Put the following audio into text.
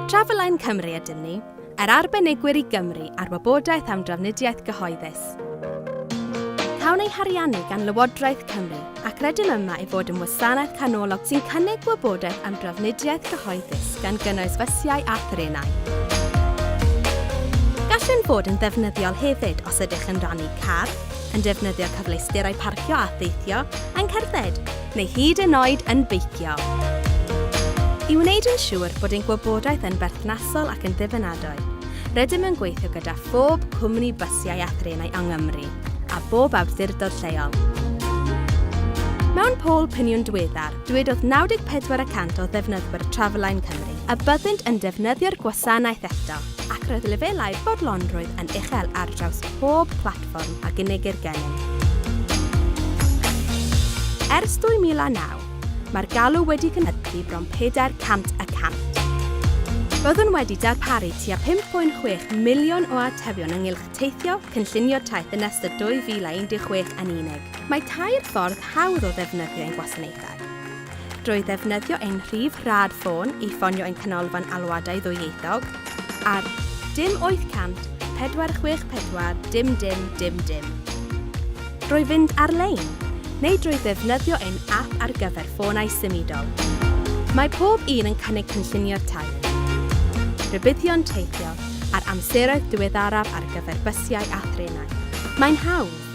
Traveline Cymru ydyn ni, Arbenigwyr i Gymru ar Wybodaeth am Drafnidiaeth Gyhoeddus. Cawn ei hariannu gan Lywodraeth Cymru ac rydym yma i fod yn wasanaeth canolog sy'n cynnig wybodaeth am drafnidiaeth gyhoeddus gan gynnwys fysiau a threnau. Gallwn fod yn ddefnyddiol hefyd os ydych yn rannu car, yn defnyddio cyfleusterau parcio a theithio, yn cerdded, neu hyd yn oed yn beicio. I wneud yn siŵr bod ein gwybodaeth yn berthnasol ac yn ddibynadwy, rydym yn gweithio gyda phob cwmni bysiau a threnau yng Nghymru a bob awdurdod lleol. Mewn pôl piniwn diweddar, dywedodd 94% o ddefnyddwyr Traveline Cymru a byddent yn defnyddio'r gwasanaeth eto, ac roedd lefelau'r bodlonrwydd yn uchel ar draws pob platfform a gynnigir gennym. Ers 2009, mae'r galw wedi cynyddu bron 400%. Byddwn wedi darparu tua 5.6 miliwn o atebion ynghylch teithio, cynllunio taith yn ystod 2016 yn unig. Mae tair ffordd hawdd o ddefnyddio ein gwasanaethau. Drwy ddefnyddio ein rhif rhadffôn i ffonio ein canolfan alwadau ddwyieithog ar 0800 464 dim. Drwy fynd ar-lein, neu drwy ddefnyddio ein app ar gyfer ffonau symudol. Mae pob un yn cynnig cynllunio'r taith, rybuddion teithio a'r amseroedd diweddaraf ar gyfer bysiau a threnau. Mae'n hawdd.